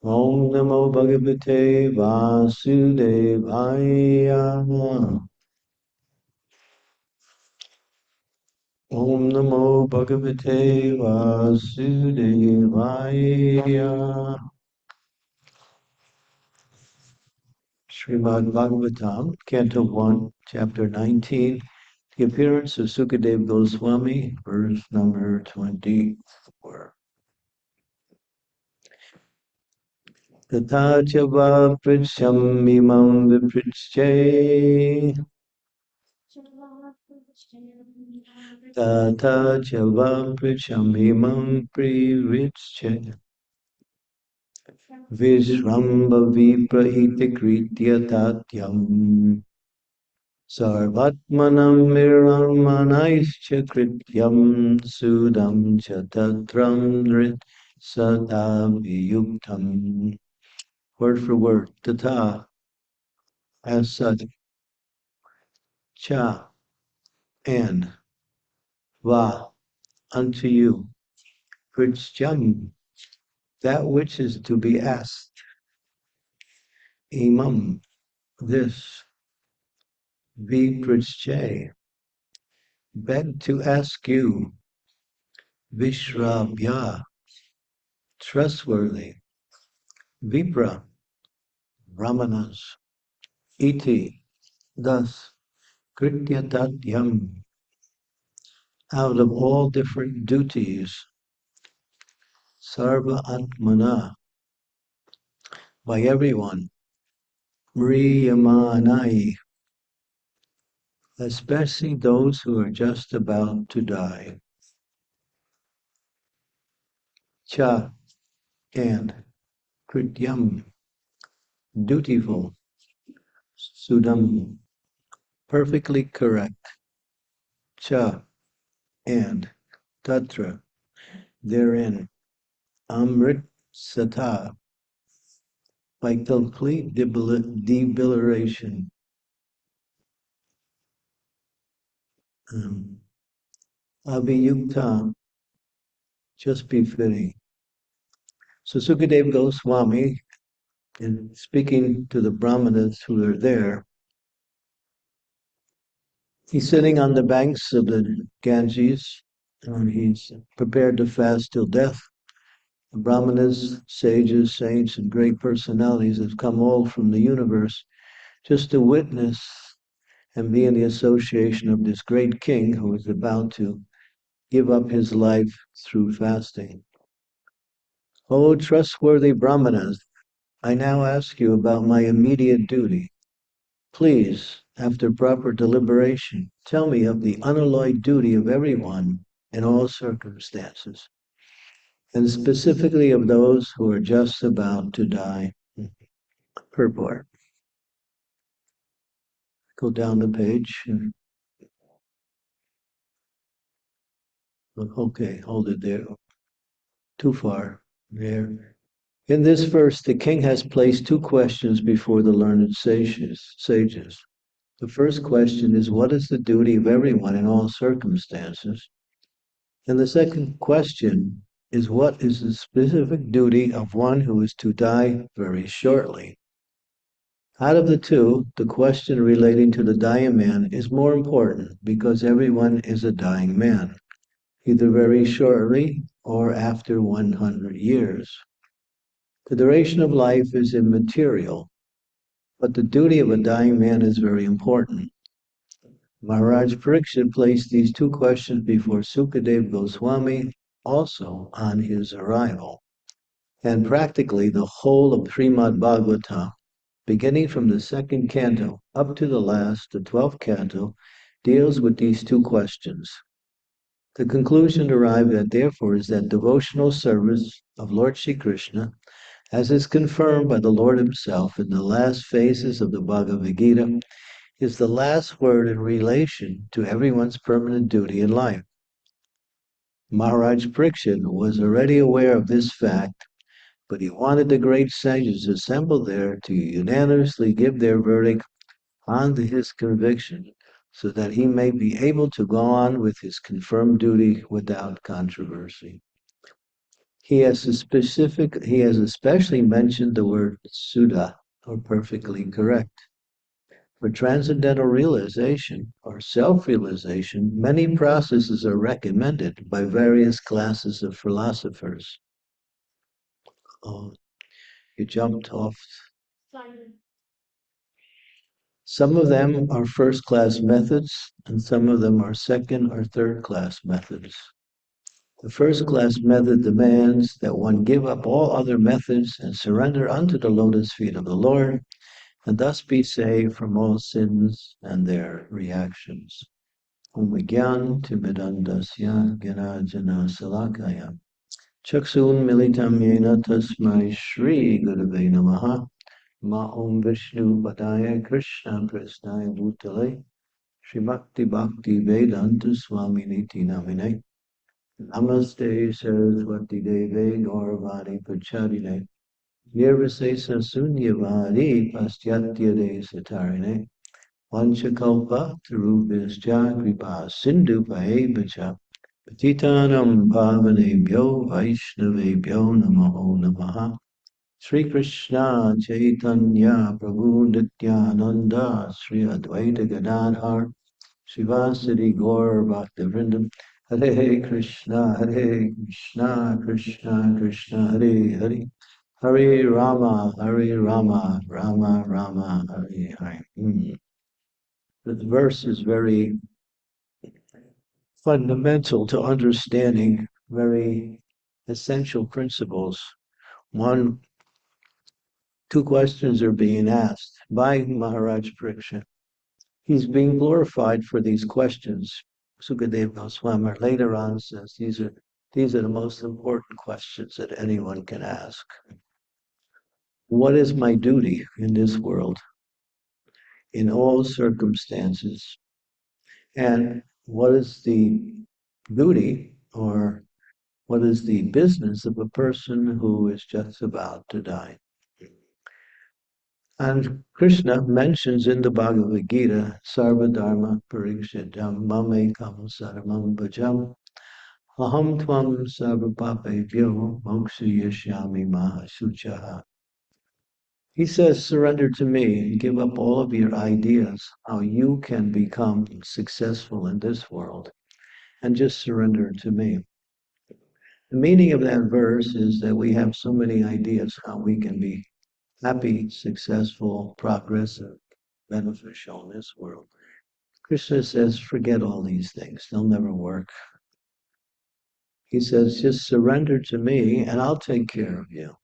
Om Namo Bhagavate Vasudevaya. Om Namo Bhagavate Vasudevaya. Srimad-Bhagavatam, Canto 1, Chapter 19, The Appearance of Sukadeva Goswami, verse number 24. Tata chava prichyam imam vipricche. Tata chava prichyam imam privicche. Vishramba vipra itikritya tatyam. Sarvatmanam miramanaischa krityam sudam cha tatram nrit sadaviyuktam. Word for word, tata, as such, cha, and, va, unto you, prithyam, that which is to be asked, imam, this, viprithye, beg to ask you, vishrabhya, trustworthy, vipra, brahmanas, iti, thus, kritya tatyam, out of all different duties, sarva atmana, by everyone, mriyamanai, especially those who are just about to die. Cha, and, krityam, dutiful, sudam, perfectly correct, cha, and, tatra, therein, amrit sata, by complete debilitation, abhiyukta, just befitting. So Sukadeva Goswami, in speaking to the Brahmanas who are there, he's sitting on the banks of the Ganges, and he's prepared to fast till death. The Brahmanas, sages, saints, and great personalities have come all from the universe just to witness and be in the association of this great king who is about to give up his life through fasting. O trustworthy Brahmanas, I now ask you about my immediate duty. Please, after proper deliberation, tell me of the unalloyed duty of everyone in all circumstances, and specifically of those who are just about to die. Purport. Go down the page. Okay, hold it there. Too far. There. In this verse, the king has placed two questions before the learned sages. The first question is, what is the duty of everyone in all circumstances? And the second question is, what is the specific duty of one who is to die very shortly? Out of the two, the question relating to the dying man is more important because everyone is a dying man, either very shortly or after 100 years. The duration of life is immaterial, but the duty of a dying man is very important. Maharaja Pariksit placed these two questions before Sukadeva Goswami also on his arrival. And practically the whole of Srimad-Bhagavatam, beginning from the second canto up to the last, the 12th canto, deals with these two questions. The conclusion arrived at, therefore, is that devotional service of Lord Sri Krishna, as is confirmed by the Lord himself in the last phases of the Bhagavad Gita, is the last word in relation to everyone's permanent duty in life. Maharaj Pariksit was already aware of this fact, but he wanted the great sages assembled there to unanimously give their verdict on his conviction, so that he may be able to go on with his confirmed duty without controversy. he has especially mentioned the word Suddha, or perfectly correct. For transcendental realization or self-realization, many processes are recommended by various classes of philosophers. Oh, you jumped off. Some of them are first-class methods, and some of them are second or third-class methods. The first-class method demands that one give up all other methods and surrender unto the lotus feet of the Lord, and thus be saved from all sins and their reactions. Om Gyan Timidandasya Gyanajana Salakaya Chaksun Militam Yena Tasmai Shri Gurave Namaha Ma Om Vishnu Padaya Krishna Prasnaya Bhutale Srimakti Bhakti Vedanta Swami Niti Namine Namaste Saraswati Deve Gauravani Pacharine Nirvasesa Sunyavari Pastyatya De Satarine Vanchakalpa Tarubhisja Kripa Sindhu Paebacha Patitanam Pavanebhyo Vaishnavebhyo Namo Namaha Sri Krishna Chaitanya Prabhu Nityananda Sri Advaita Gadadhar Srivasadi Gaur Bhaktivinoda Hare Krishna Krishna Krishna Hare Hare Hare Rama Rama Rama Hare Hare. This verse is very fundamental to understanding very essential principles. Two questions are being asked by Maharaj Pariksha. He's being glorified for these questions. Sukadeva Goswami later on says these are the most important questions that anyone can ask. What is my duty in this world, in all circumstances? And what is the duty, or what is the business of a person who is just about to die? And Krishna mentions in the Bhagavad Gita, Sarva Dharma Parikshitam Mamekam Sarvamam Bhajam Aham Tvam Sarva Papebhyo Mokshayashyami Mahasuchaha. He says, surrender to me and give up all of your ideas how you can become successful in this world, and just surrender to me. The meaning of that verse is that we have so many ideas how we can be happy, successful, progressive, beneficial in this world. Krishna says, forget all these things. They'll never work. He says, just surrender to me and I'll take care of you.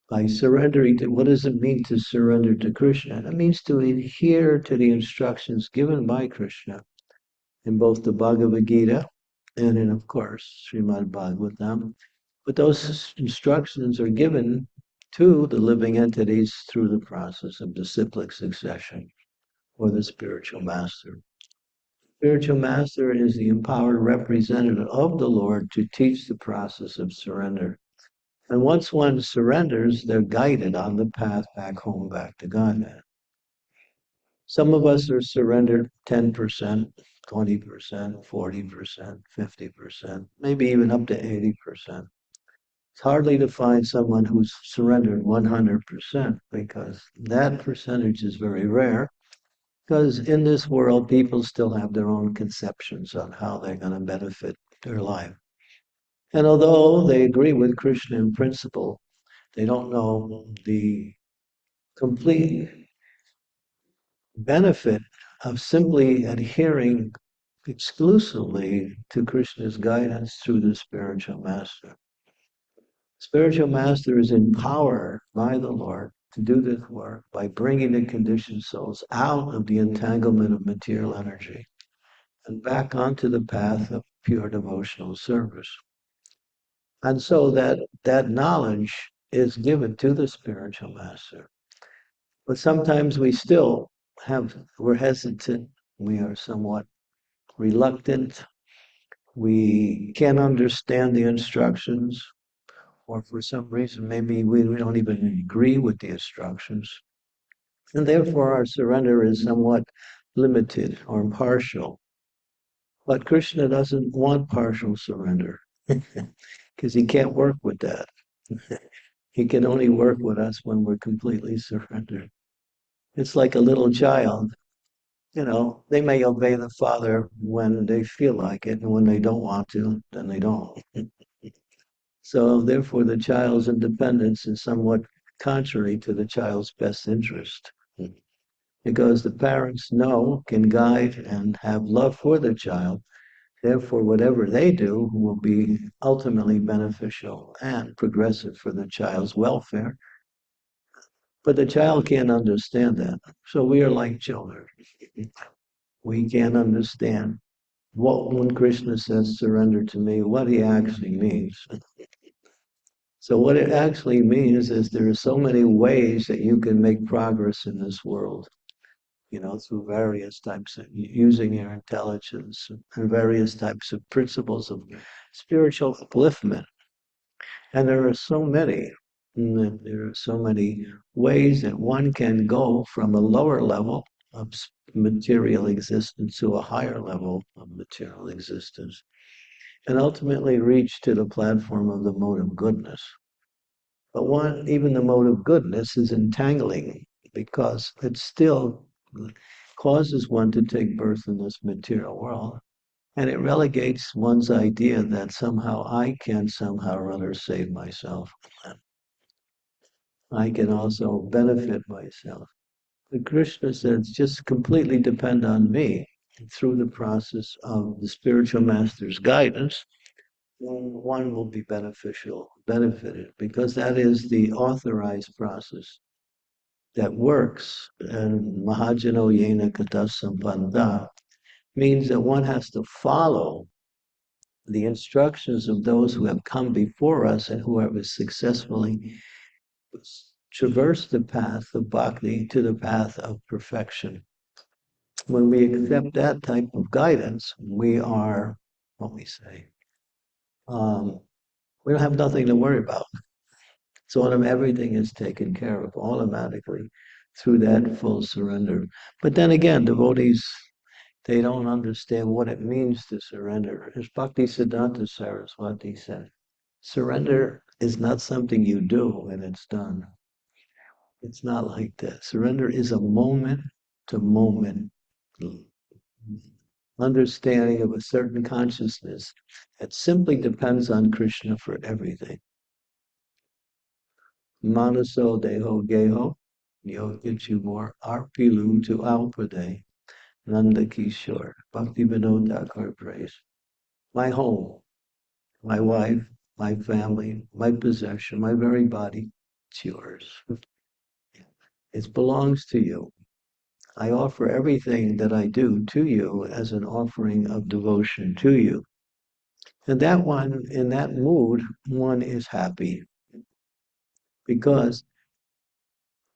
By surrendering to, what does it mean to surrender to Krishna? It means to adhere to the instructions given by Krishna in both the Bhagavad Gita and in, of course, Srimad-Bhagavatam. But those instructions are given to the living entities through the process of disciplic succession, or the spiritual master. Spiritual master is the empowered representative of the Lord to teach the process of surrender. And once one surrenders, they're guided on the path back home, back to Godhead. Some of us are surrendered 10%, 20%, 40%, 50%, maybe even up to 80%. It's hardly to find someone who's surrendered 100%, because that percentage is very rare, because in this world, people still have their own conceptions on how they're going to benefit their life. And although they agree with Krishna in principle, they don't know the complete benefit of simply adhering exclusively to Krishna's guidance through the spiritual master. Spiritual master is empowered by the Lord to do this work by bringing the conditioned souls out of the entanglement of material energy and back onto the path of pure devotional service. And so that knowledge is given to the spiritual master. But sometimes we're hesitant, we are somewhat reluctant, we can't understand the instructions, or for some reason maybe we don't even agree with the instructions. And therefore our surrender is somewhat limited or partial. But Krishna doesn't want partial surrender. because he can't work with that. He can only work with us when we're completely surrendered. It's like a little child. They may obey the father when they feel like it, and when they don't want to, then they don't. So therefore, the child's independence is somewhat contrary to the child's best interest. Because the parents know, can guide, and have love for the child. Therefore, whatever they do will be ultimately beneficial and progressive for the child's welfare. But the child can't understand that. So we are like children. We can't understand what, when Krishna says surrender to me, what he actually means. So what it actually means is there are so many ways that you can make progress in this world, through various types of using your intelligence and various types of principles of spiritual upliftment. And there are so many. There are so many ways that one can go from a lower level of material existence to a higher level of material existence, and ultimately reach to the platform of the mode of goodness. But even the mode of goodness is entangling, because it still causes one to take birth in this material world. And it relegates one's idea that somehow I can somehow or other save myself. I can also benefit myself. But Krishna says, just completely depend on me. Through the process of the spiritual master's guidance, one will be benefited, because that is the authorized process that works. And Mahajano Yena Kata Sampanda means that one has to follow the instructions of those who have come before us and who have successfully traversed the path of bhakti to the path of perfection. When we accept that type of guidance, we are, what we say, we don't have nothing to worry about. So everything is taken care of automatically through that full surrender. But then again, devotees, they don't understand what it means to surrender. As Bhaktisiddhanta Saraswati said, surrender is not something you do and it's done. It's not like that. Surrender is a moment to moment understanding of a certain consciousness that simply depends on Krishna for everything. Manaso deho geho, yogichumor arpilu to alpade, Nanda Kishore, Bhakti Vinod Thakur praise. My home, my wife, my family, my possession, my very body, it's yours. It belongs to you. I offer everything that I do to you as an offering of devotion to you. And that one, in that mood, one is happy. Because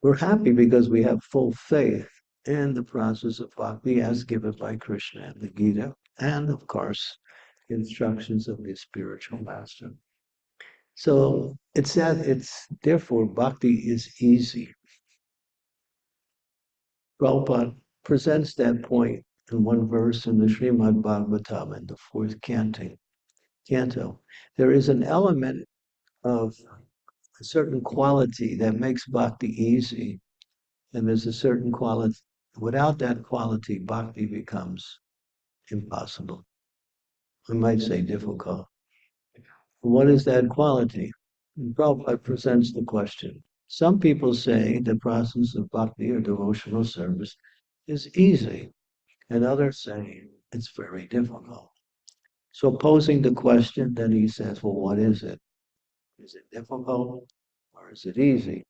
we're happy because we have full faith in the process of bhakti as given by Krishna and the Gita, and of course, instructions of the spiritual master. So therefore bhakti is easy. Prabhupada presents that point in one verse in the Srimad-Bhagavatam in the fourth canto. There is an element of a certain quality that makes bhakti easy, and there's a certain quality. Without that quality, bhakti becomes impossible. I might say difficult. What is that quality? Prabhupada presents the question. Some people say the process of bhakti or devotional service is easy, and others say it's very difficult. So posing the question, then he says, well, what is it? Is it difficult or is it easy?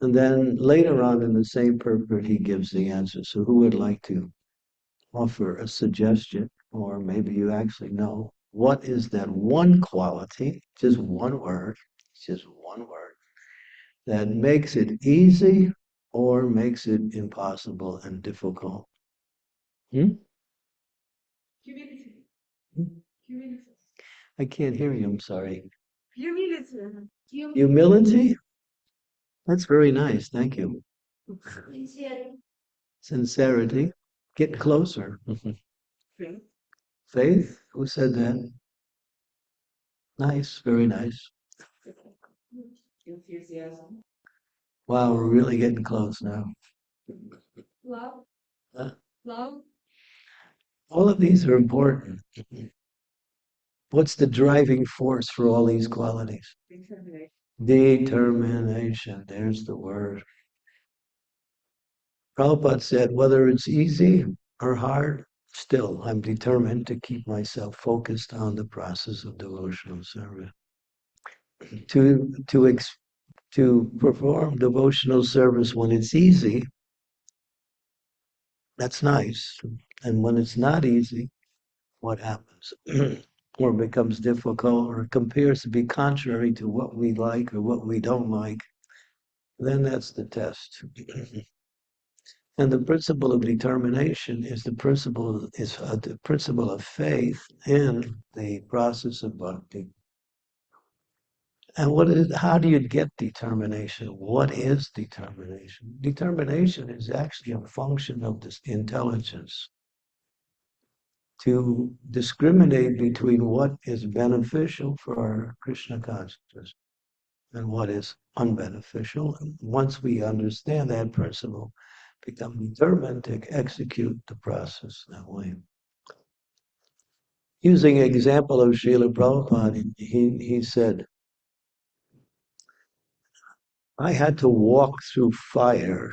And then later on in the same purport, he gives the answer. So who would like to offer a suggestion, or maybe you actually know, what is that one quality, just one word, that makes it easy or makes it impossible and difficult? Humility. Humility. I can't hear you, I'm sorry. Humility. Humility? That's very nice, thank you. Sincerity. Get closer. Faith? Who said that? Nice, very nice. Enthusiasm. Wow, we're really getting close now. Love. Huh? Love. All of these are important. What's the driving force for all these qualities? Determination. Determination. There's the word. Prabhupada said, whether it's easy or hard, still I'm determined to keep myself focused on the process of devotional service. To perform devotional service when it's easy, that's nice. And when it's not easy, what happens? Or becomes difficult or appears to be contrary to what we like or what we don't like, then that's the test. And the principle of determination is the principle of faith in the process of bhakti. And how do you get determination? What is determination? Determination is actually a function of this intelligence to discriminate between what is beneficial for our Krishna consciousness and what is unbeneficial. And once we understand that principle, become determined to execute the process that way. Using an example of Srila Prabhupada, he said, I had to walk through fire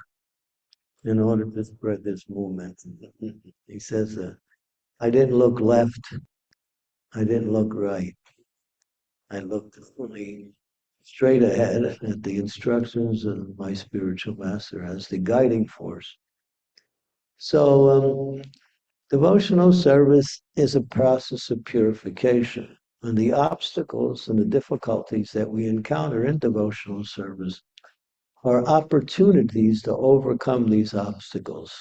in order to spread this movement. He says, I didn't look left, I didn't look right. I looked only straight ahead at the instructions of my spiritual master as the guiding force. So devotional service is a process of purification. And the obstacles and the difficulties that we encounter in devotional service are opportunities to overcome these obstacles.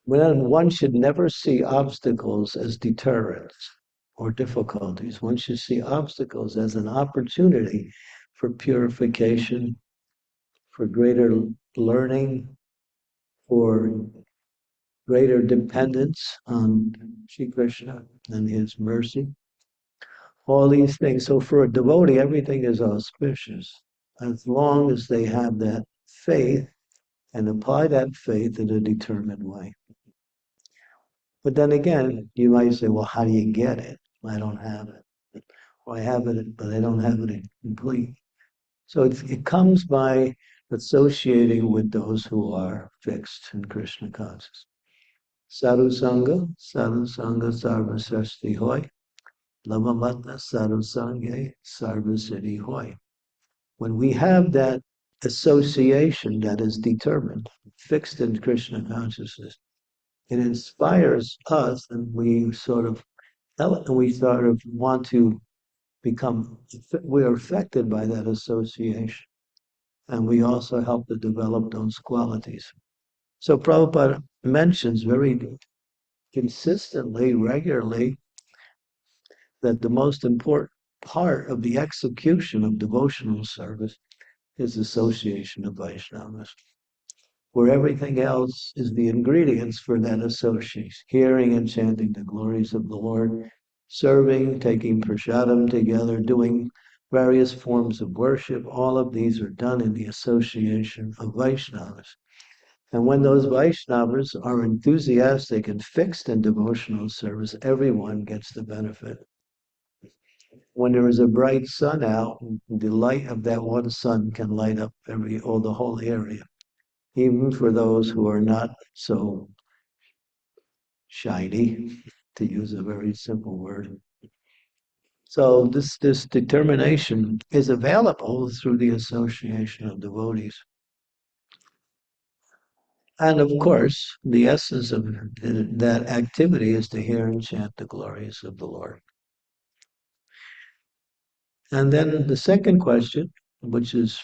One should never see obstacles as deterrents or difficulties. One should see obstacles as an opportunity for purification, for greater learning, for greater dependence on Sri Krishna and his mercy. All these things. So for a devotee, everything is auspicious as long as they have that faith and apply that faith in a determined way. But then again, you might say, well, how do you get it? I don't have it. Or I have it, but I don't have it complete. So it comes by associating with those who are fixed in Krishna consciousness. Sadhu Sangha, Sarva Sresti Hoy, Lamamatna Sadhu Sangha, Sarva Siddhi Hoy. When we have that association that is determined, fixed in Krishna consciousness, it inspires us, and we sort of want to become. We are affected by that association, and we also help to develop those qualities. So Prabhupada mentions very consistently, regularly, that the most important part of the execution of devotional service is association of Vaishnavas, where everything else is the ingredients for that association, hearing and chanting the glories of the Lord, serving, taking prasadam together, doing various forms of worship. All of these are done in the association of Vaishnavas. And when those Vaishnavas are enthusiastic and fixed in devotional service, everyone gets the benefit. When there is a bright sun out, the light of that one sun can light up the whole area, even for those who are not so shiny, to use a very simple word. So this determination is available through the association of devotees. And of course, the essence of that activity is to hear and chant the glories of the Lord. And then the second question, which is,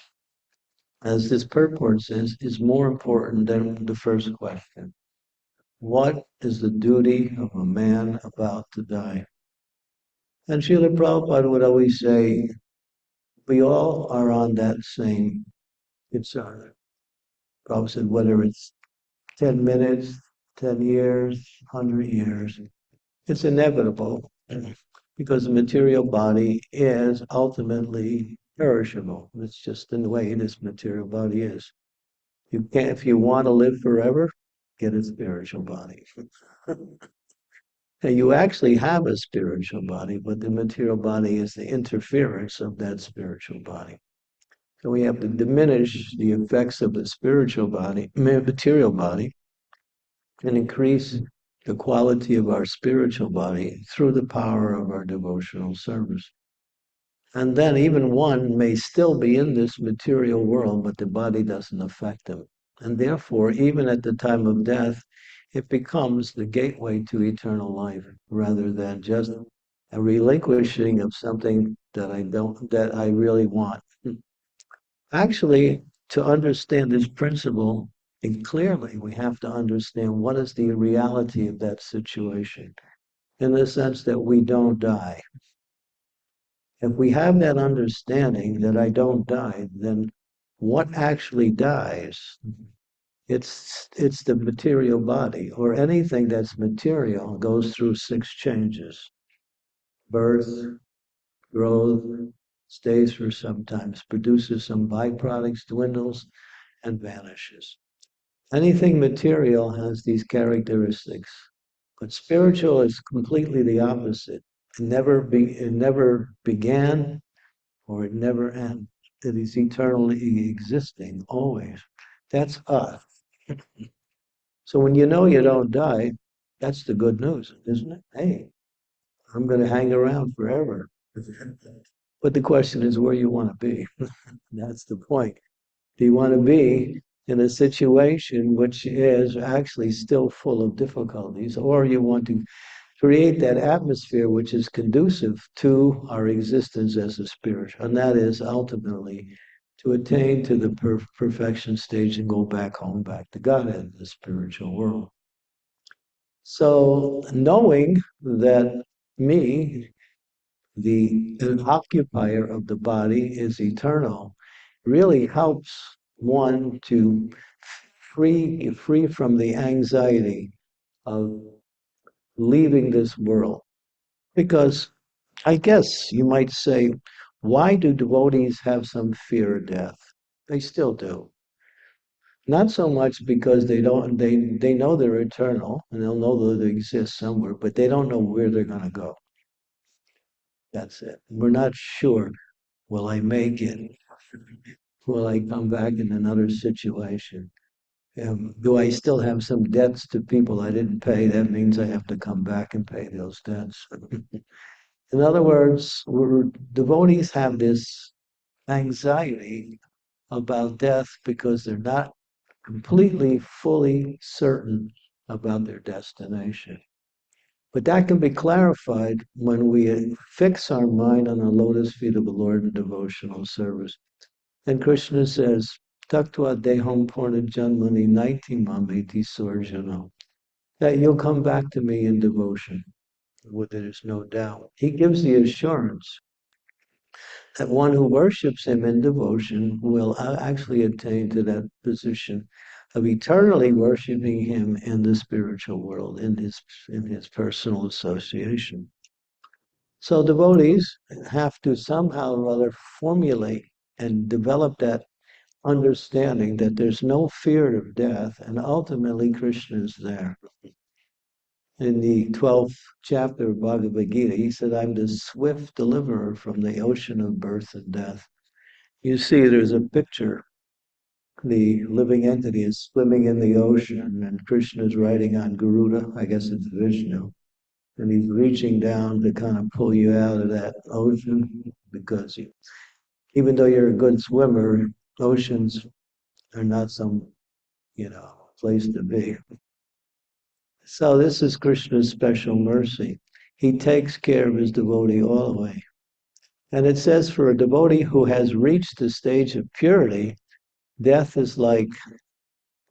as this purport says, is more important than the first question. What is the duty of a man about to die? And Srila Prabhupada would always say, we all are on that same concern. Prabhupada said, whether it's 10 minutes, 10 years, 100 years, it's inevitable because the material body is ultimately perishable. It's just in the way this material body is. You can't, if you want to live forever, get a spiritual body. And you actually have a spiritual body, but the material body is the interference of that spiritual body. So we have to diminish the effects of the spiritual body, material body, and increase the quality of our spiritual body through the power of our devotional service. And then even one may still be in this material world, but the body doesn't affect them. And therefore, even at the time of death, it becomes the gateway to eternal life rather than just a relinquishing of something that I really want. Actually, to understand this principle clearly, we have to understand what is the reality of that situation in the sense that we don't die. If we have that understanding that I don't die, then what actually dies? It's the material body, or anything that's material goes through 6 changes: birth, growth, stays for sometimes, produces some byproducts, dwindles, and vanishes. Anything material has these characteristics, but spiritual is completely the opposite. It never began, or it never ends. It is eternally existing, always. That's us. So when you know you don't die, that's the good news, isn't it? Hey, I'm going to hang around forever. But the question is where you want to be. That's the point. Do you want to be in a situation which is actually still full of difficulties, or you want to create that atmosphere which is conducive to our existence as a spirit? And that is ultimately to attain to the perfection stage and go back home, back to Godhead, the spiritual world. So knowing that me, the occupier of the body, is eternal, really helps one to free from the anxiety of leaving this world. Because I guess you might say, why do devotees have some fear of death? They still do. Not so much because they know they're eternal and they'll know that they exist somewhere, but they don't know where they're going to go. That's it. We're not sure. Will I make it? Will I come back in another situation? Do I still have some debts to people I didn't pay? That means I have to come back and pay those debts. In other words, devotees have this anxiety about death because they're not completely, fully certain about their destination. But that can be clarified when we fix our mind on the lotus feet of the Lord in devotional service. And Krishna says, Taktva deham purna janmani naitimam iti sorjano, that you'll come back to me in devotion, where there's no doubt. He gives the assurance that one who worships him in devotion will actually attain to that position of eternally worshiping him in the spiritual world, in his personal association. So devotees have to somehow or other formulate and develop that understanding that there's no fear of death, and ultimately Krishna is there. In the 12th chapter of Bhagavad Gita, he said, I'm the swift deliverer from the ocean of birth and death. You see, there's a picture. The living entity is swimming in the ocean, and Krishna is riding on Garuda. I guess it's Vishnu. And he's reaching down to kind of pull you out of that ocean because even though you're a good swimmer, oceans are not some, place to be. So this is Krishna's special mercy. He takes care of his devotee all the way. And it says for a devotee who has reached the stage of purity, death is like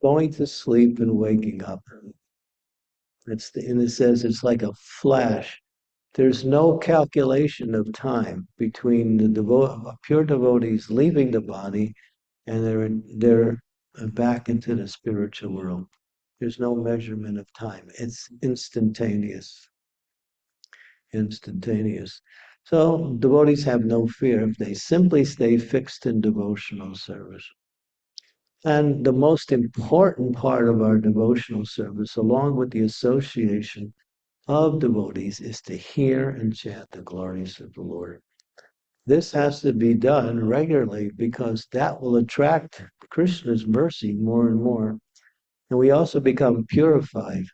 going to sleep and waking up. And it says it's like a flash. There's no calculation of time between the pure devotees leaving the body and they're back into the spiritual world. There's no measurement of time. It's instantaneous. instantaneous. So devotees have no fear if they simply stay fixed in devotional service. And the most important part of our devotional service, along with the association of devotees, is to hear and chant the glories of the Lord. This has to be done regularly because that will attract Krishna's mercy more and more. And we also become purified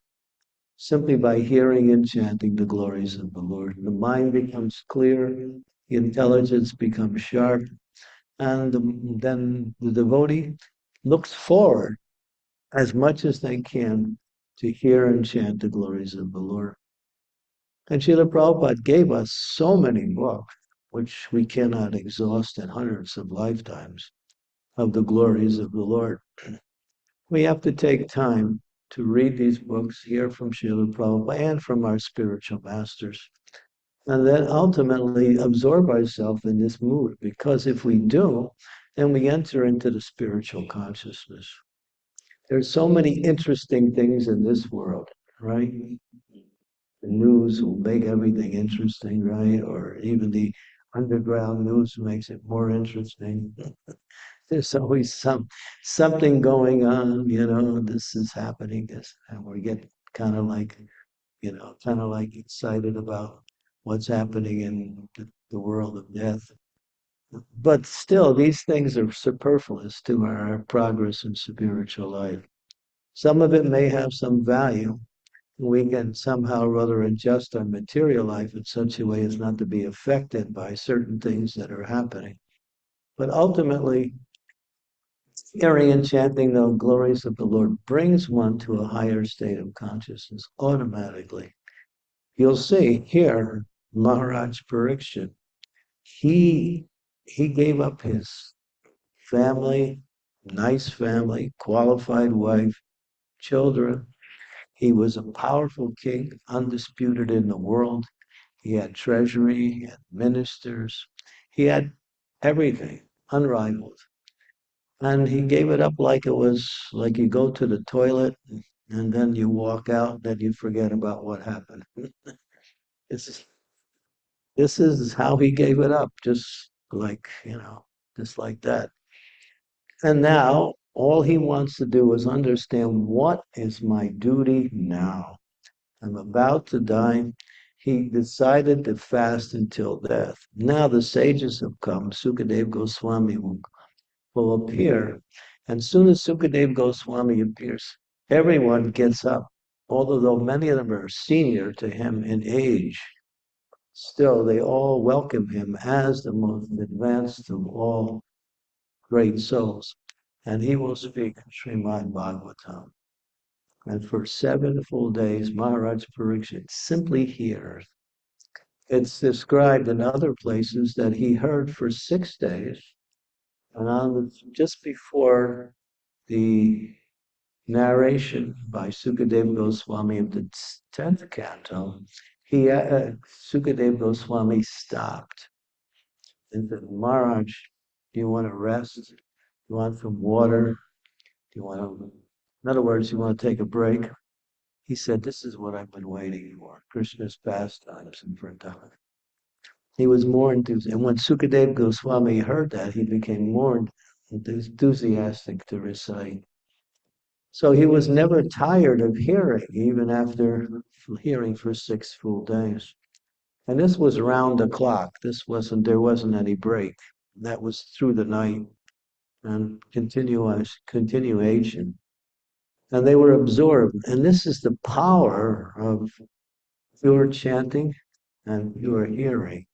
simply by hearing and chanting the glories of the Lord. The mind becomes clear, the intelligence becomes sharp, and then the devotee looks forward as much as they can to hear and chant the glories of the Lord. And Srila Prabhupada gave us so many books, which we cannot exhaust in hundreds of lifetimes, of the glories of the Lord. We have to take time to read these books, hear from Srila Prabhupada and from our spiritual masters, and then ultimately absorb ourselves in this mood. Because if we do, then we enter into the spiritual consciousness. There's so many interesting things in this world, right? The news will make everything interesting, right? Or even the underground news makes it more interesting. There's always something going on, this is happening, this, and we get kind of like, kind of like excited about what's happening in the world of death. But still, these things are superfluous to our progress in spiritual life. Some of it may have some value. We can somehow or other adjust our material life in such a way as not to be affected by certain things that are happening. But ultimately, hearing and chanting the glories of the Lord brings one to a higher state of consciousness automatically. You'll see here, Maharaj Pariksit, he gave up his family, nice family, qualified wife, children. He was a powerful king, undisputed in the world. He had treasury, he had ministers, he had everything, unrivaled. And he gave it up like it was like you go to the toilet and then you walk out, then you forget about what happened. This this is how he gave it up, just like that. And now all he wants to do is understand, what is my duty now? I'm about to die. He decided to fast until death. Now the sages have come. Sukadev Goswami will appear. And soon as Sukadev Goswami appears, everyone gets up. Although many of them are senior to him in age, still they all welcome him as the most advanced of all great souls. And he will speak Srimad-Bhagavatam. And for 7 full days, Maharaj Pariksit simply hears. It's described in other places that he heard for 6 days, and just before the narration by Sukadev Goswami of the 10th canto, Sukadev Goswami stopped and said, Maharaj, do you want to rest? Do you want some water? Do you want to, in other words, you want to take a break? He said, this is what I've been waiting for, Krishna's pastimes in Vrindavan. He was more enthusiastic. And when Sukadev Goswami heard that, he became more enthusiastic to recite. So he was never tired of hearing, even after hearing for 6 full days. And this was round the clock. There wasn't any break. That was through the night and continuation. And they were absorbed. And this is the power of pure chanting and pure hearing.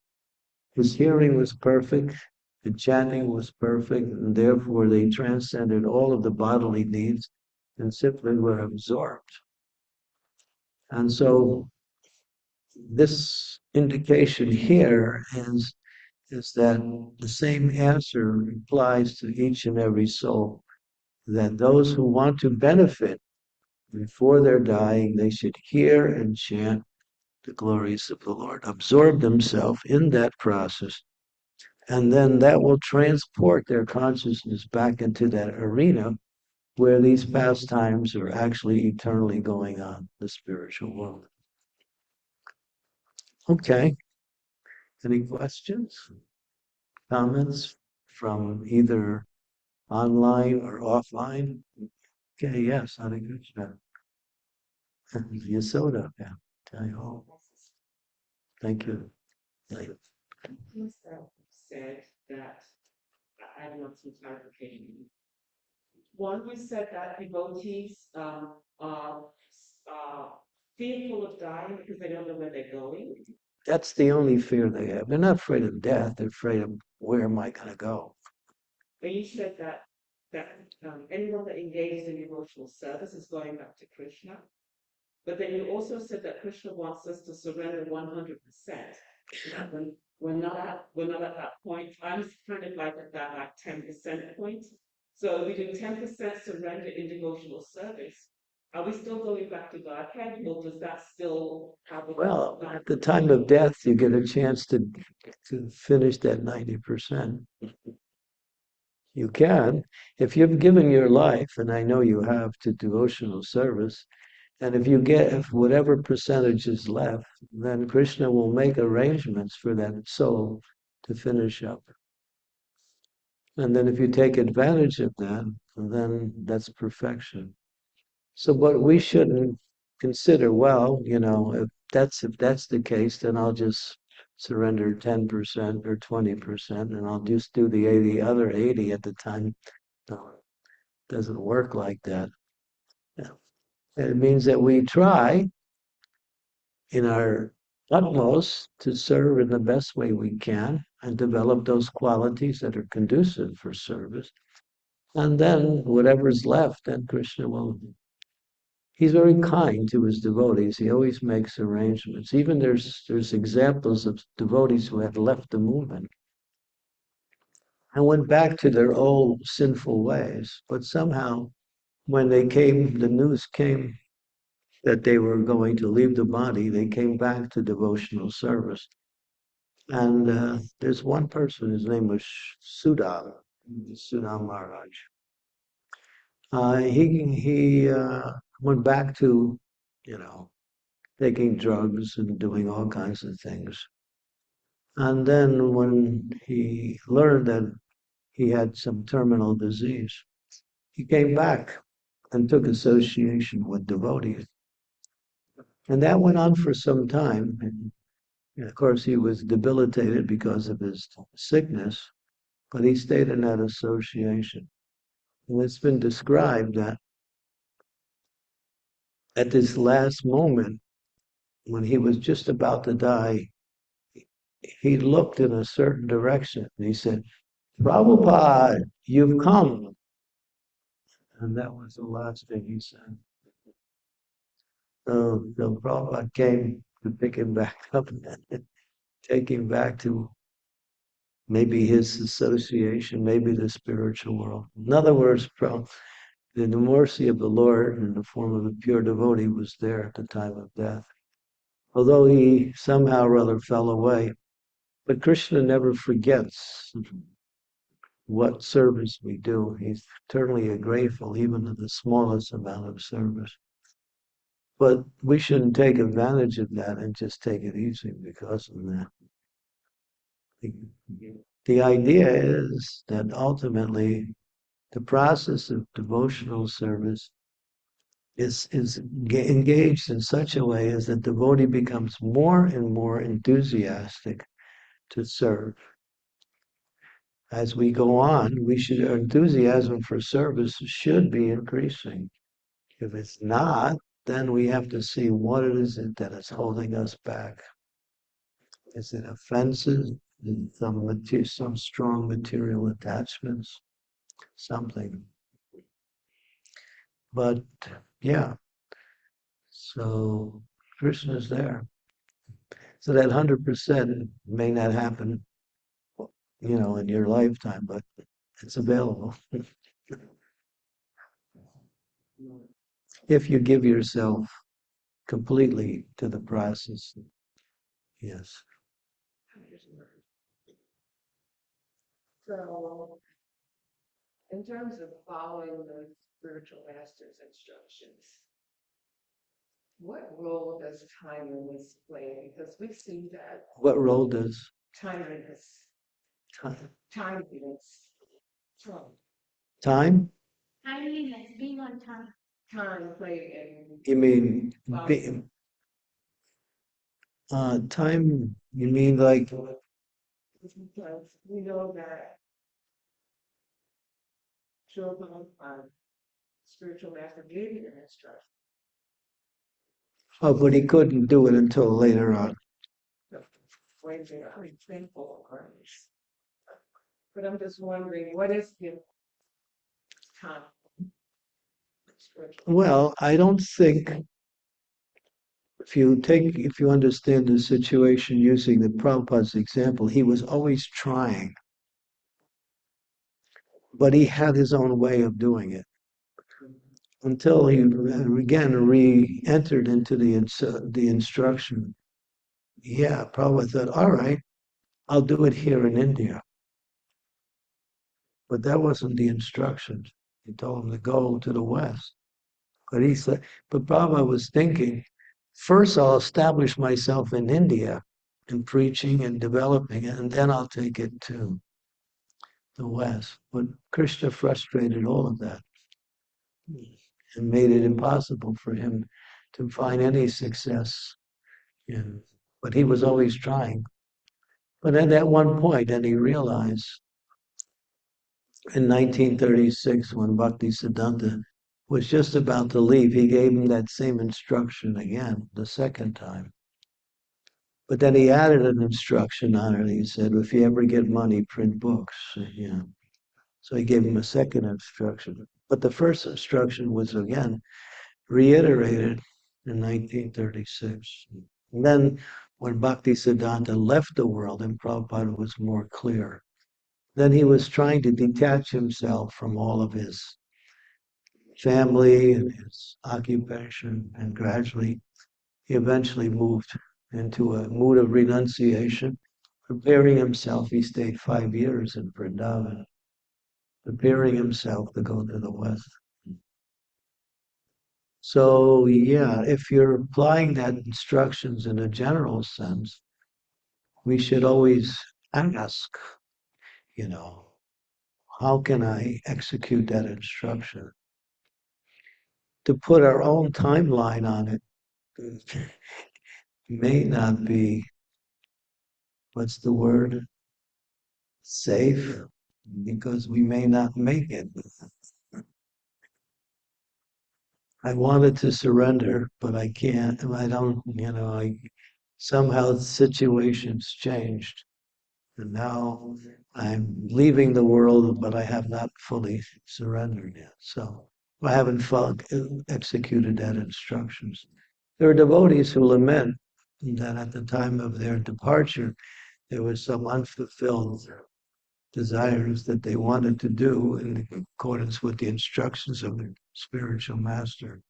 His hearing was perfect, the chanting was perfect, and therefore they transcended all of the bodily needs and simply were absorbed. And so this indication here is that the same answer applies to each and every soul, that those who want to benefit before they're dying, they should hear and chant the glories of the Lord, absorb themselves in that process, and then that will transport their consciousness back into that arena where these pastimes are actually eternally going on, the spiritual world. Okay. Any questions, comments from either online or offline? Okay, yes, Hare Krishna. Yasoda, yeah. Jai-ho. Thank you. Said that I want some clarification. One was said that devotees are fearful of dying because they don't know where they're going. That's the only fear they have. They're not afraid of death. They're afraid of where am I going to go? And you said that anyone that engages in devotional service is going back to Krishna. But then you also said that Krishna wants us to surrender 100%. We're not at that point. I'm kind of like at that like 10% point. So we do 10% surrender in devotional service. Are we still going back to Godhead, or does that still have a Well, at the time of death, you get a chance to finish that 90%. You can, if you've given your life, and I know you have, to devotional service, and if whatever percentage is left, then Krishna will make arrangements for that soul to finish up. And then if you take advantage of that, then that's perfection. So what we shouldn't consider, well, if that's the case, then I'll just surrender 10% or 20%, and I'll just do the other 80 at the time. No, it doesn't work like that. Yeah. It means that we try in our utmost to serve in the best way we can and develop those qualities that are conducive for service. And then whatever's left, then Krishna will. He's very kind to his devotees. He always makes arrangements. Even there's examples of devotees who had left the movement and went back to their old sinful ways. But somehow, when the news came that they were going to leave the body, they came back to devotional service. And there's one person, his name was Sudha Maharaj. He went back to, taking drugs and doing all kinds of things. And then when he learned that he had some terminal disease, he came back and took association with devotees. And that went on for some time. And of course, he was debilitated because of his sickness, but he stayed in that association. And it's been described that at this last moment, when he was just about to die, he looked in a certain direction and he said, Prabhupada, you've come. And that was the last thing he said. So Prabhupada came to pick him back up and take him back to maybe his association, maybe the spiritual world. In other words, the mercy of the Lord in the form of a pure devotee was there at the time of death. Although he somehow or other fell away. But Krishna never forgets what service we do. He's eternally grateful even to the smallest amount of service. But we shouldn't take advantage of that and just take it easy because of that. The idea is that ultimately the process of devotional service is engaged in such a way as the devotee becomes more and more enthusiastic to serve. As we go on, our enthusiasm for service should be increasing. If it's not, then we have to see what it is that is holding us back. Is it offenses? Some strong material attachments? Something. But yeah, so Krishna's there. So that 100% may not happen, in your lifetime, but it's available. If you give yourself completely to the process. Yes. So, in terms of following the spiritual master's instructions, What role does timeliness play? Because we see that What role does timeliness, time? timeliness, time, Time? Timeliness, being on time. time play in You mean um, time? You mean like because we know that children spiritual master gave you an instruction. oh, but he couldn't do it until later on. Way very thankful for this. But I'm just wondering, what is the time? Spiritual. Well, I don't think if you understand the situation using the Prabhupada's example, he was always trying, but he had his own way of doing it until he again re-entered into the instruction. Yeah, Prabhupada thought, all right, I'll do it here in India. But that wasn't the instructions. He told him to go to the West. But he said, but Prabhupada was thinking, first I'll establish myself in India in preaching and developing it, and then I'll take it to the West. But Krishna frustrated all of that and made it impossible for him to find any success. In, but he was always trying. But at one point, then he realized in 1936, when Bhaktisiddhanta was just about to leave, he gave him that same instruction again, the second time. But then he added an instruction on it. He said, if you ever get money, print books. Yeah. So he gave him a second instruction. But the first instruction was again reiterated in 1936. And then when Bhaktisiddhanta left the world and Prabhupada was more clear, then he was trying to detach himself from all of his family and his occupation, and gradually he eventually moved into a mood of renunciation, preparing himself. He stayed 5 years in Vrindavan, preparing himself to go to the West. So, yeah, if you're applying that instructions in a general sense, we should always ask, you know, how can I execute that instruction? To put our own timeline on it may not be, what's the word, safe, because we may not make it. I wanted to surrender, but I can't. I don't, somehow situations changed. And now I'm leaving the world, but I have not fully surrendered yet. So I haven't executed that instructions. There are devotees who lament that at the time of their departure, there was some unfulfilled desires that they wanted to do in accordance with the instructions of their spiritual master.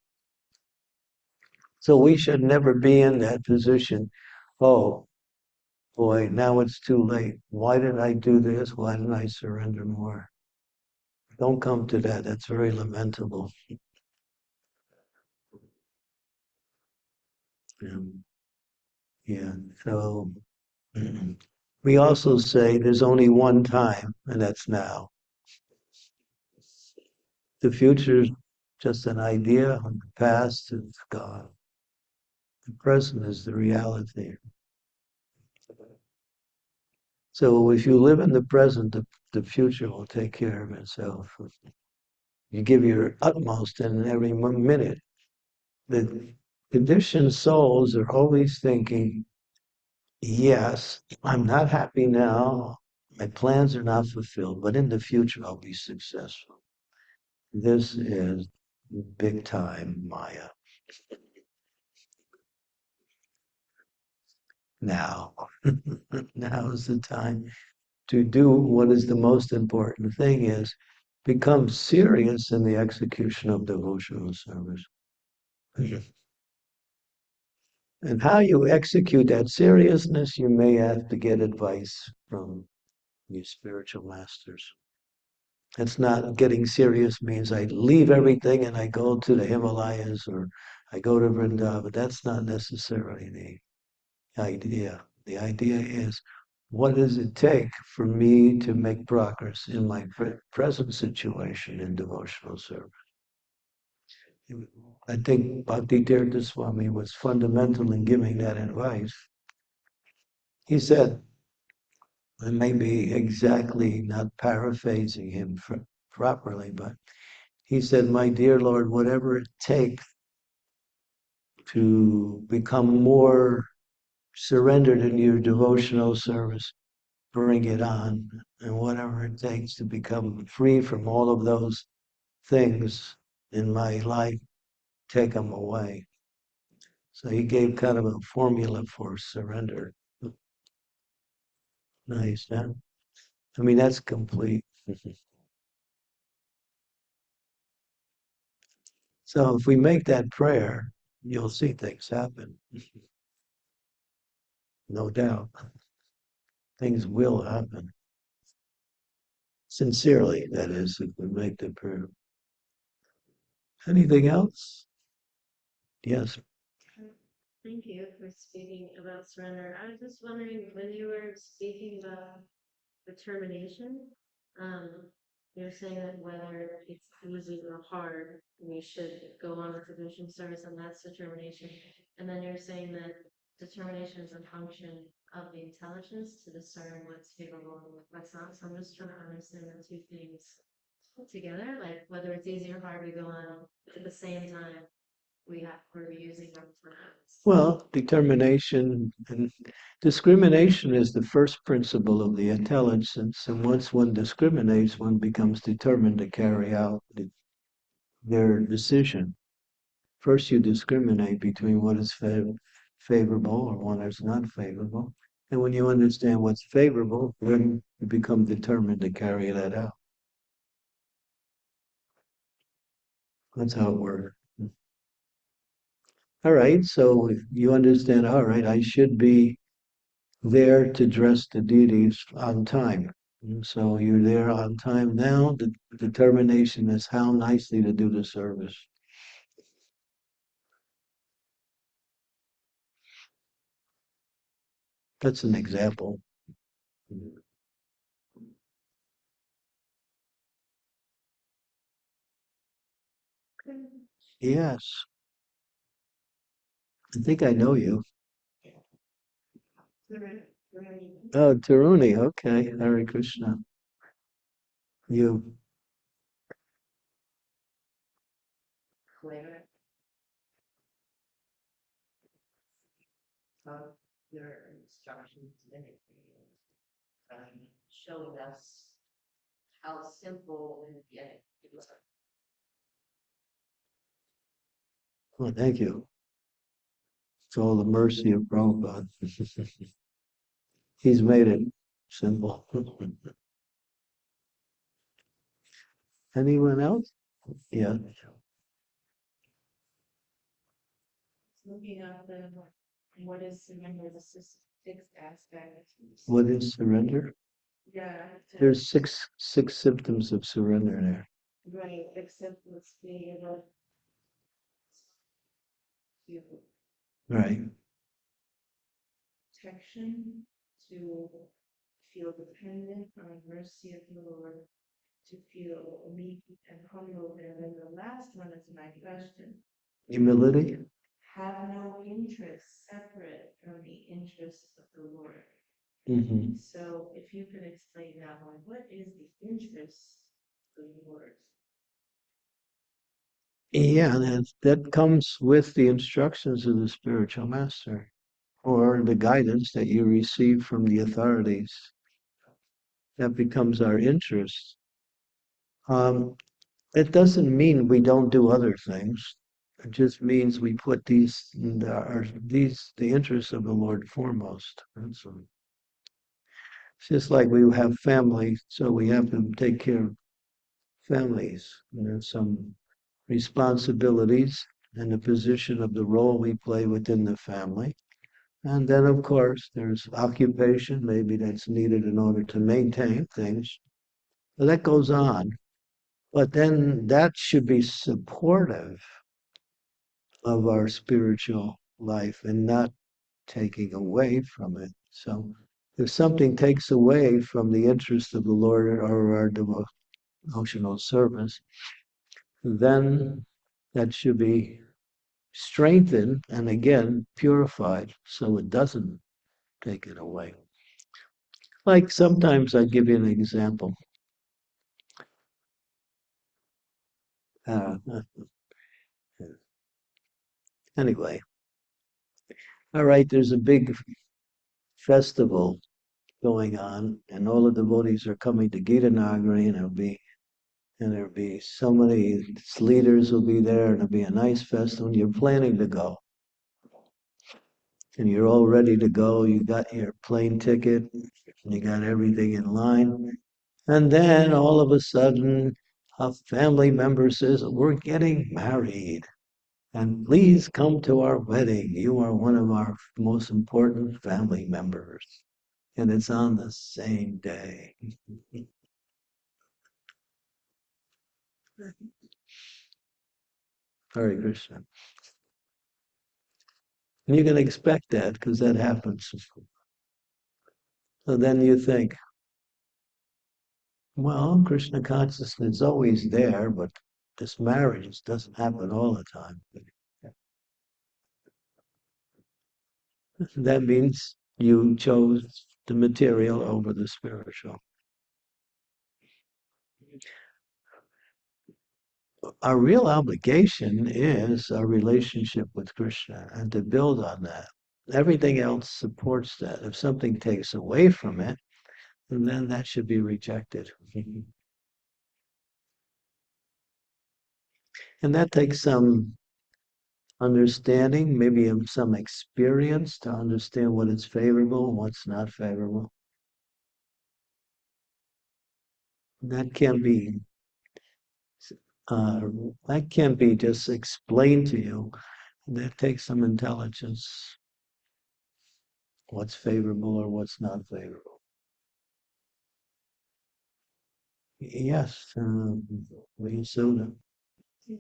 So we should never be in that position. Oh, boy, now it's too late. Why did I do this? Why didn't I surrender more? Don't come to that. That's very lamentable. Yeah. So we also say there's only one time, and that's now. The future is just an idea, and the past is gone. The present is the reality. So if you live in the present, the future will take care of itself. You give your utmost in every minute. The conditioned souls are always thinking, yes, I'm not happy now. My plans are not fulfilled, but in the future I'll be successful. This is big time Maya. Now, now is the time to do what is the most important thing is become serious in the execution of devotional service. And how you execute that seriousness, you may have to get advice from your spiritual masters. It's not getting serious means I leave everything and I go to the Himalayas or I go to Vrindavan. That's not necessarily the idea. The idea is, what does it take for me to make progress in my present situation in devotional service? I think Bhakti Tirtha Swami was fundamental in giving that advice. He said, I may be exactly not paraphrasing him properly, but he said, my dear Lord, whatever it takes to become more surrendered in your devotional service, bring it on. And whatever it takes to become free from all of those things in my life, take them away. So he gave kind of a formula for surrender. Nice, huh? I mean, that's complete. So if we make that prayer, you'll see things happen. No doubt. Things will happen. Sincerely, that is, if we make the prayer. Anything else? Yes. Thank you for speaking about surrender. I was just wondering when you were speaking about determination, um, you're saying that whether it's easy or hard, we should go on with devotion service, and that's determination. And then you're saying that determination is a function of the intelligence to discern what's favorable and what's not. So I'm just trying to understand the two things together, like whether it's easy or hard, we go on at the same time. We're using them for hands. Well, determination and discrimination is the first principle of the intelligence, and once one discriminates, one becomes determined to carry out their decision. First, you discriminate between what is favorable or what is not favorable, and when you understand what's favorable, then you become determined to carry that out. That's how it works. All right, so you understand, all right, I should be there to dress the deities on time. And so you're there on time now. The determination is how nicely to do the service. That's an example. Yes, I think I know you. Oh, Taruni. Okay, Hare Krishna. You. Clear of your instructions and showing us how simple and yet it was. Well, thank you. It's all the mercy of Prabhupada. He's made it simple. Anyone else? Yeah. Looking at the what is surrender, the sixth aspect. What is surrender? Yeah. There's six symptoms of surrender there. Right, acceptance, being able to Right. protection, to feel dependent on the mercy of the Lord, to feel meek and humble. And then the last one is my question. Humility. Have no interest separate from the interests of the Lord. Mm-hmm. So if you can explain that one, what is the interest of the Lord? Yeah, that comes with the instructions of the spiritual master or the guidance that you receive from the authorities. That becomes our interest. It doesn't mean we don't do other things. It just means we put the interests of the Lord foremost. That's all. It's just like we have family, so we have to take care of families. There's some responsibilities and the position of the role we play within the family. And then, of course, there's occupation, maybe that's needed in order to maintain things. But that goes on. But then that should be supportive of our spiritual life and not taking away from it. So if something takes away from the interest of the Lord or our devotional service, then that should be strengthened and again purified so it doesn't take it away. Like sometimes I give you an example. Uh, anyway, all right, there's a big festival going on, and all the devotees are coming to Gita Nagari, and there'll be so many leaders will be there, and it'll be a nice festival. And you're planning to go, and you're all ready to go. You got your plane ticket, and you got everything in line. And then all of a sudden, a family member says, "We're getting married. And please come to our wedding. You are one of our most important family members." And it's on the same day. Hare Krishna. And you can expect that because that happens. So then you think, well, Krishna consciousness is always there, but this marriage doesn't happen all the time. That means you chose the material over the spiritual. Our real obligation is our relationship with Krishna and to build on that. Everything else supports that. If something takes away from it, then that should be rejected. And that takes some understanding, maybe some experience to understand what is favorable and what's not favorable. That can't be uh, that can't be just explained to you. That takes some intelligence. What's favorable or what's not favorable. Yes, Soda.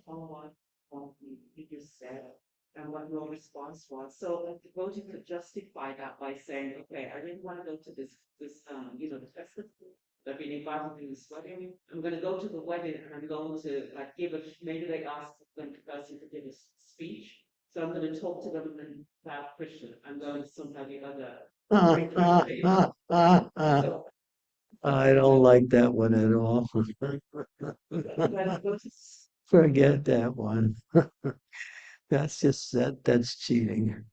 Follow on you just said and what your response was. So the devotee could justify that by saying, okay, I didn't want to go to the festival. I've been invited to this wedding. I'm going to go to the wedding and I'm going to like give a, maybe they ask the person to give a speech. So I'm going to talk to them about Krishna. I'm going to somehow the other. So, I don't like that one at all. Forget that one. That's cheating.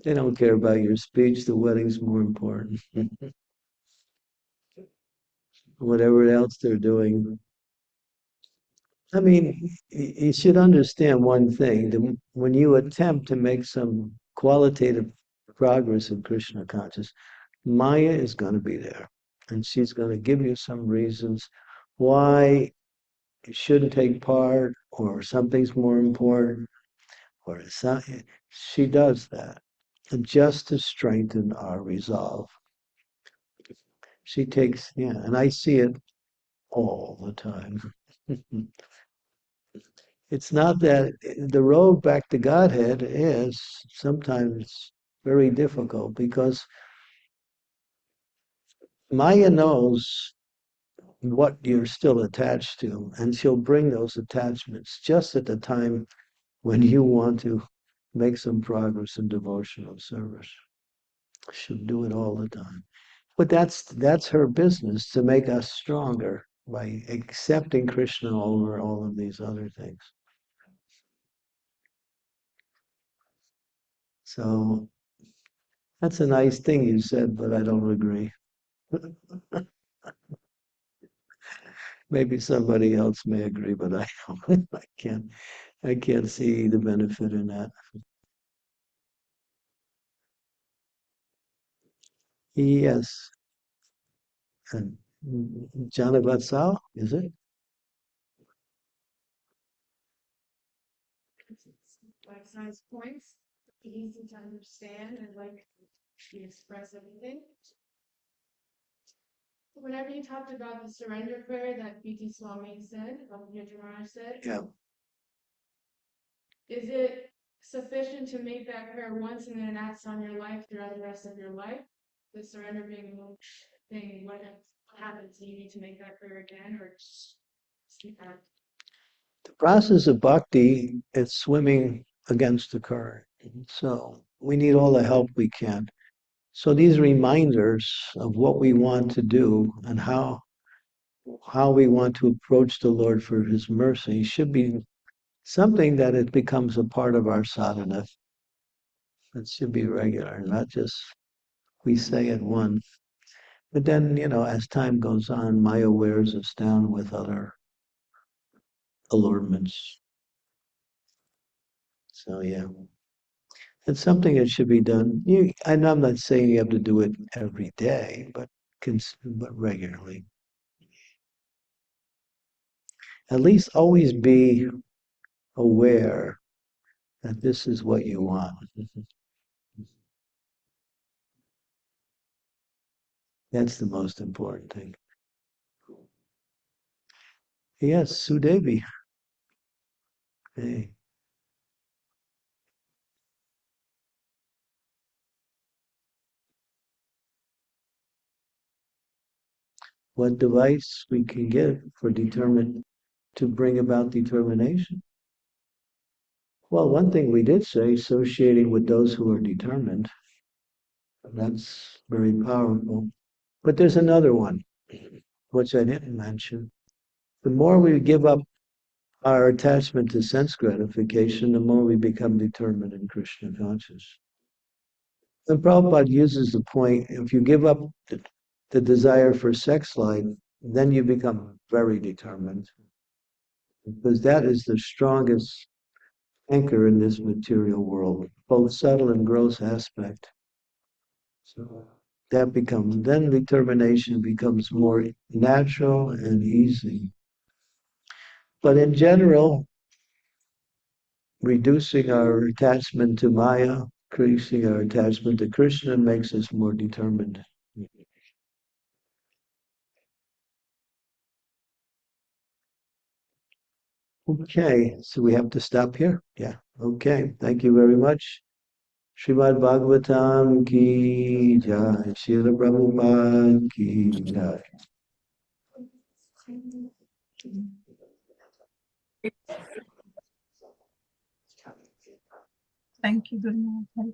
They don't care about your speech. The wedding's more important. Whatever else they're doing. I mean, you should understand one thing. When you attempt to make some qualitative progress in Krishna consciousness, Maya is going to be there. And she's going to give you some reasons why you shouldn't take part or something's more important or she does that just to strengthen our resolve. She takes, yeah, and I see it all the time. It's not that the road back to Godhead is sometimes very difficult because Maya knows what you're still attached to, and she'll bring those attachments just at the time when you want to make some progress in devotional service. She'll do it all the time. But that's her business, to make us stronger by accepting Krishna over all of these other things. So that's a nice thing you said, but I don't agree. Maybe somebody else may agree, but I don't. I can't see the benefit in that. Yes. And Janavatsal, is it? Like size points, easy to understand and like you express everything. whenever you talked about the surrender prayer that B.T. Swami said, Candramauli said, Yeah. is it sufficient to make that prayer once and then it acts on your life throughout the rest of your life? The surrender being the thing, what happens? Do you need to make that prayer again, or just The process of bhakti is swimming against the current. So we need all the help we can. So these reminders of what we want to do and how we want to approach the Lord for His mercy should be something that it becomes a part of our sadhana. It should be regular, not just we say it once. But then, as time goes on, Maya wears us down with other allurements. So yeah, it's something that should be done. And I'm not saying you have to do it every day, but regularly. At least always be aware that this is what you want. That's the most important thing. Yes, Sudevi. Hey. What device we can get to bring about determination? Well, one thing we did say, associating with those who are determined. That's very powerful. But there's another one, which I didn't mention. The more we give up our attachment to sense gratification, the more we become determined and Krishna conscious. And Prabhupada uses the point, if you give up the desire for sex life, then you become very determined. Because that is the strongest anchor in this material world, both subtle and gross aspect. So then determination becomes more natural and easy. But in general, reducing our attachment to Maya, increasing our attachment to Krishna makes us more determined. Okay, so we have to stop here? Yeah. Okay, thank you very much. Srimad-Bhagavatam ki jai, Srila Prabhupada ki jai. Thank you, Guru Maharaj.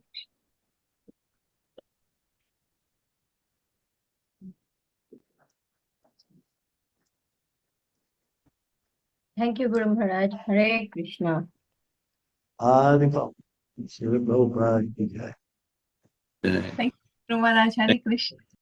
Thank you, Guru Maharaj. Hare Krishna. Adipam. Srila Prabhupada ki jai. Thank you, Guru Maharaj. Hare Krishna.